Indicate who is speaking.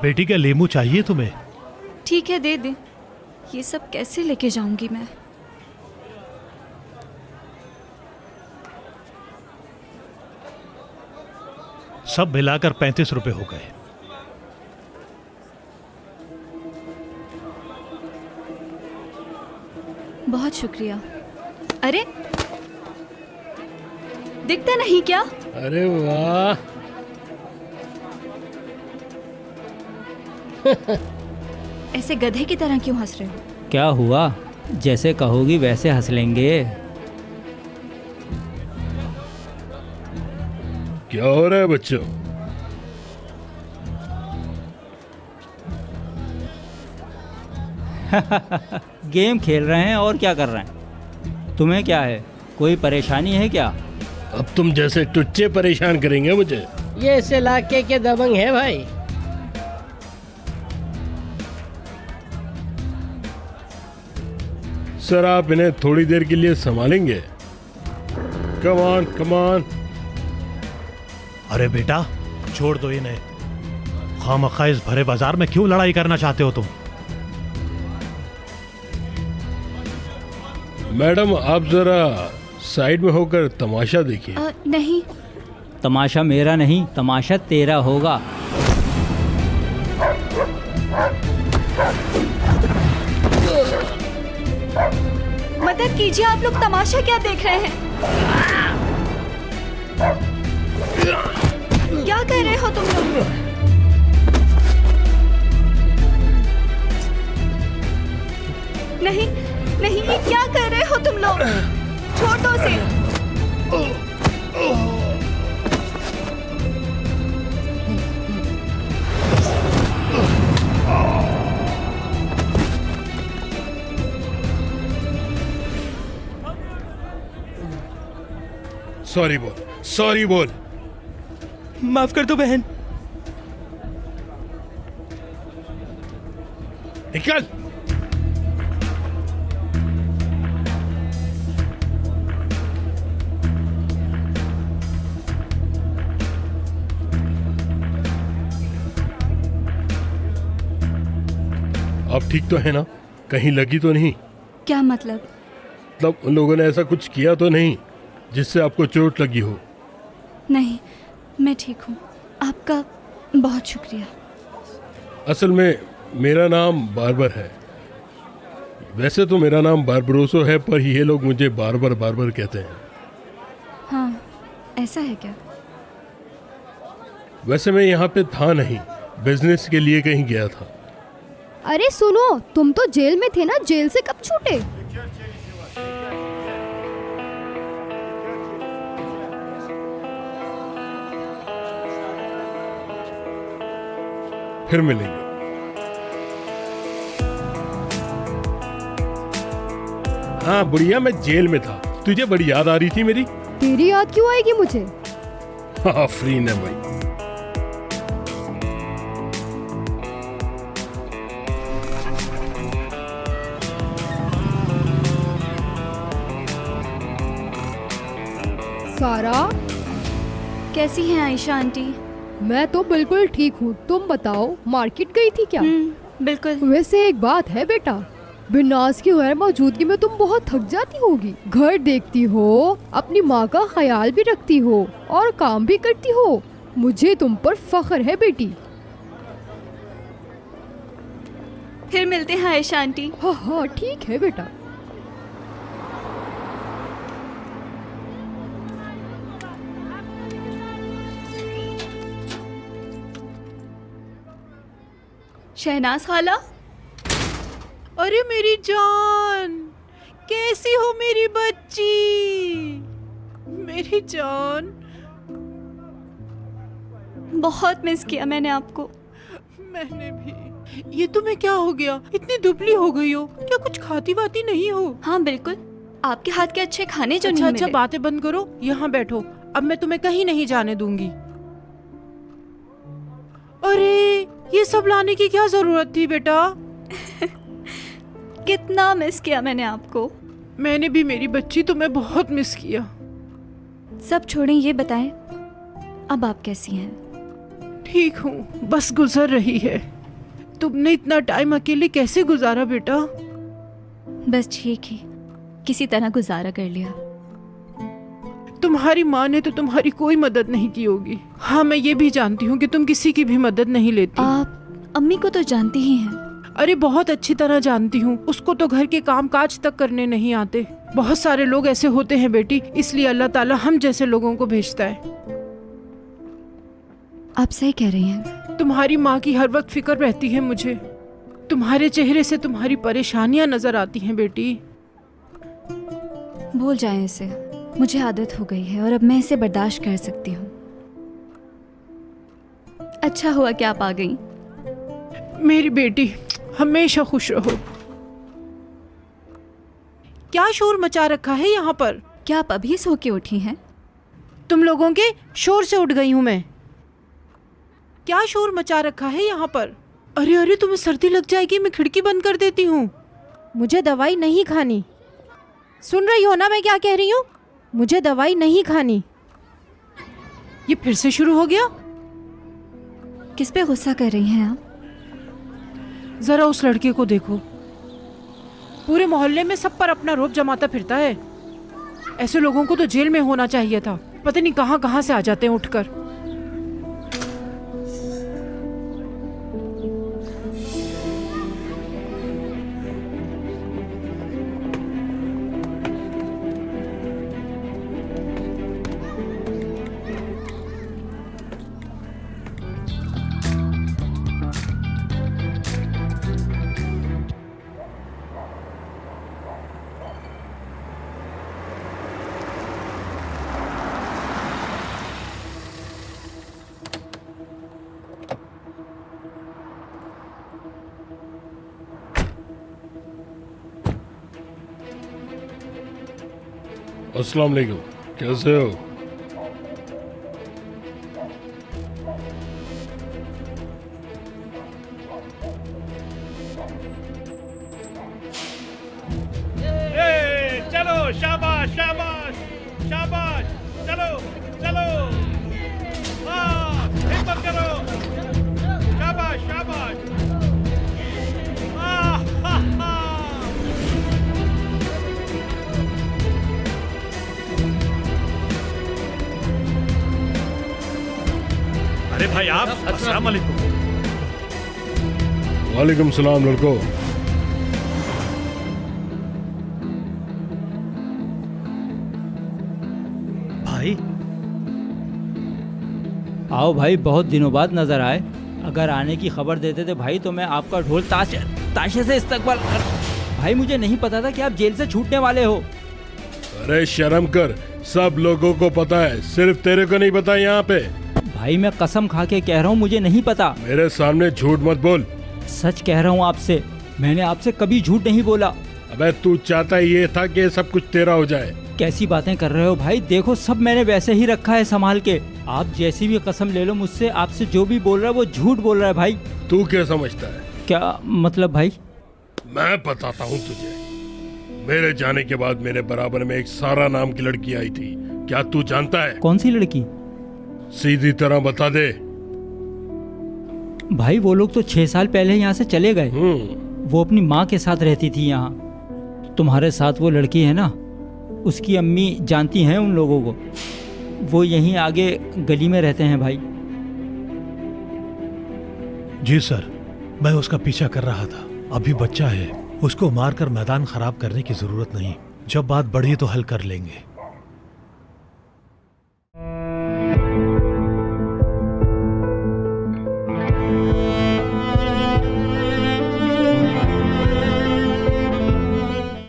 Speaker 1: बेटी क्या लेमू चाहिए तुम्हें?
Speaker 2: ठीक है, दे दे। ये सब कैसे लेके जाऊंगी मैं?
Speaker 1: सब मिलाकर 35 रुपए हो गए।
Speaker 2: बहुत शुक्रिया। अरे दिखता नहीं क्या?
Speaker 3: अरे वाह।
Speaker 2: ऐसे गधे की तरह क्यों हंस रहे हो?
Speaker 4: क्या हुआ? जैसे कहोगी वैसे हंस लेंगे।
Speaker 3: क्या हो रहा है बच्चों?
Speaker 4: गेम खेल रहे हैं और क्या कर रहे हैं? तुम्हें क्या है, कोई परेशानी है क्या?
Speaker 3: अब तुम जैसे टुच्चे परेशान करेंगे मुझे।
Speaker 5: ये इस इलाके के दबंग है भाई।
Speaker 3: सर आप इन्हें थोड़ी देर के लिए संभालेंगे? Come on come on.
Speaker 1: अरे बेटा छोड़ दो इन्हें। खामखा इस भरे बाजार में क्यों लड़ाई करना चाहते हो तुम?
Speaker 3: मैडम आप जरा साइड में होकर तमाशा देखिए।
Speaker 2: नहीं।
Speaker 4: तमाशा मेरा नहीं, तमाशा तेरा होगा।
Speaker 2: मदद कीजिए, आप लोग तमाशा क्या देख रहे हैं? क्या कर रहे हो तुम लोग? नहीं नहीं, ये क्या कर रहे हो तुम लोग? छोड़ दो उसे।
Speaker 3: सॉरी बोल, सॉरी बोल।
Speaker 6: माफ कर दो बहन।
Speaker 3: निकल। आप ठीक तो है ना? कहीं लगी तो नहीं?
Speaker 2: क्या मतलब?
Speaker 3: मतलब उन लोगों ने ऐसा कुछ किया तो नहीं जिससे आपको चोट लगी हो?
Speaker 2: नहीं, मैं ठीक हूँ। आपका बहुत शुक्रिया।
Speaker 3: असल में मेरा नाम बार्बर है। वैसे तो मेरा नाम बार्बरोसो है, पर ये लोग मुझे बार्बर बार्बर कहते हैं।
Speaker 2: हाँ, ऐसा है क्या?
Speaker 3: वैसे मैं यहाँ पे था नहीं, बिजनेस के लिए कहीं गया था।
Speaker 7: अरे सुनो, तुम तो जेल में थे ना, जेल से कब छूटे?
Speaker 3: फिर मिलेंगे। हाँ बुढ़िया, मैं जेल में था। तुझे बड़ी याद आ रही थी मेरी?
Speaker 7: तेरी याद क्यों आएगी मुझे?
Speaker 3: हाँ फ्री ने भाई।
Speaker 7: सारा,
Speaker 2: कैसी हैं आयशा आंटी?
Speaker 7: मैं तो बिल्कुल ठीक हूँ। तुम बताओ, मार्केट गई थी क्या?
Speaker 2: बिल्कुल।
Speaker 7: वैसे एक बात है बेटा, बिनाज की गैर मौजूदगी में तुम बहुत थक जाती होगी। घर देखती हो, अपनी माँ का ख्याल भी रखती हो और काम भी करती हो। मुझे तुम पर फख्र है बेटी।
Speaker 2: फिर मिलते हैं आयशा आंटी।
Speaker 7: हाँ हाँ ठीक है बेटा।
Speaker 2: शहनाज खाला।
Speaker 8: अरे मेरी जान, कैसी हो मेरी बच्ची? मेरी जान,
Speaker 2: बहुत मिस किया मैंने आपको।
Speaker 8: मैंने भी। ये तुम्हें क्या हो गया? इतनी दुबली हो गई हो, क्या कुछ खाती वाती नहीं हो?
Speaker 2: हाँ बिल्कुल, आपके हाथ के अच्छे खाने जो
Speaker 8: अच्छा
Speaker 2: नहीं
Speaker 8: अच्छा,
Speaker 2: मिले।
Speaker 8: बातें बंद करो, यहाँ बैठो। अब मैं तुम्हें कहीं नहीं जाने दूंगी। अरे ये सब लाने की क्या जरूरत थी बेटा?
Speaker 2: कितना मिस किया मैंने आपको।
Speaker 8: मैंने भी मेरी बच्ची, तुम्हें बहुत मिस किया।
Speaker 2: सब छोड़ें, ये बताएं अब आप कैसी हैं?
Speaker 8: ठीक हूँ, बस गुजर रही है। तुमने इतना टाइम अकेले कैसे गुजारा बेटा?
Speaker 2: बस ठीक ही, किसी तरह गुजारा कर लिया।
Speaker 8: तुम्हारी माँ ने तो तुम्हारी कोई मदद नहीं की होगी। हाँ, मैं ये भी जानती हूँ कि तुम किसी की भी मदद नहीं लेती।
Speaker 2: आप अम्मी को तो जानती ही हैं।
Speaker 8: अरे बहुत अच्छी तरह जानती हूँ, उसको तो घर के काम काज तक करने नहीं आते। बहुत सारे लोग ऐसे होते हैं बेटी, इसलिए अल्लाह ताला हम जैसे लोगों को भेजता है।
Speaker 2: आप सही कह रही हैं।
Speaker 8: तुम्हारी माँ की हर वक्त फिक्र रहती है मुझे। तुम्हारे चेहरे से तुम्हारी परेशानियां नजर आती हैं बेटी।
Speaker 2: भूल जाएं इसे, मुझे आदत हो गई है और अब मैं इसे बर्दाश्त कर सकती हूँ। अच्छा हुआ कि आप आ गई।
Speaker 8: मेरी बेटी हमेशा खुश रहो। क्या शोर मचा रखा है यहाँ पर?
Speaker 2: क्या आप अभी सो के उठी हैं?
Speaker 8: तुम लोगों के शोर से उठ गई हूँ मैं। क्या शोर मचा रखा है यहाँ पर? अरे अरे, तुम्हें सर्दी लग जाएगी, मैं खिड़की बंद कर देती हूँ। मुझे दवाई नहीं खानी। सुन रही हो ना मैं क्या कह रही हूँ? मुझे दवाई नहीं खानी। ये फिर से शुरू हो गया।
Speaker 2: किस पे गुस्सा कर रही हैं आप?
Speaker 8: जरा उस लड़के को देखो, पूरे मोहल्ले में सब पर अपना रोब जमाता फिरता है। ऐसे लोगों को तो जेल में होना चाहिए था। पता नहीं कहाँ कहाँ से आ जाते हैं उठकर।
Speaker 3: अस्सलाम वालेकुम, कैसे हो?
Speaker 1: चलो, शाबाश शाबाश शाबाश, चलो चलो, हाँ हिम्मत करो, शाबाश शाबाश। अरे भाई आप, अस्सलाम वालेकुम।
Speaker 3: वालेकुम सलाम लड़को।
Speaker 1: भाई
Speaker 4: आओ भाई, बहुत दिनों बाद नजर आए। अगर आने की खबर देते थे भाई तो मैं आपका ढोल ताशे से इस्तकबाल कर। भाई मुझे नहीं पता था कि आप जेल से छूटने वाले हो।
Speaker 3: अरे शर्म कर, सब लोगों को पता है, सिर्फ तेरे को नहीं पता यहाँ पे।
Speaker 4: भाई मैं कसम खा के कह रहा हूँ, मुझे नहीं पता।
Speaker 3: मेरे सामने झूठ मत बोल।
Speaker 4: सच कह रहा हूँ आपसे, मैंने आपसे कभी झूठ नहीं बोला।
Speaker 3: अबे तू चाहता ये था कि सब कुछ तेरा हो जाए।
Speaker 4: कैसी बातें कर रहे हो भाई? देखो सब मैंने वैसे ही रखा है संभाल के। आप जैसी भी कसम ले लो मुझसे, आपसे जो भी बोल रहा है वो झूठ बोल रहा है भाई।
Speaker 3: तू क्या समझता है?
Speaker 4: क्या मतलब भाई?
Speaker 3: मैं बताता हूँ तुझे। मेरे जाने के बाद मेरे बराबर में एक सारा नाम की लड़की आई थी, क्या तू जानता है?
Speaker 4: कौन सी लड़की?
Speaker 3: सीधी तरह बता दे।
Speaker 4: भाई वो लोग तो 6 साल पहले यहाँ से चले गए। वो अपनी माँ के साथ रहती थी यहाँ। तुम्हारे साथ वो लड़की है ना, उसकी अम्मी जानती हैं उन लोगों को। वो यहीं आगे गली में रहते हैं भाई।
Speaker 1: जी सर, मैं उसका पीछा कर रहा था। अभी बच्चा है, उसको मारकर मैदान खराब करने की जरूरत नहीं। जब बात बढ़ी तो हल कर लेंगे।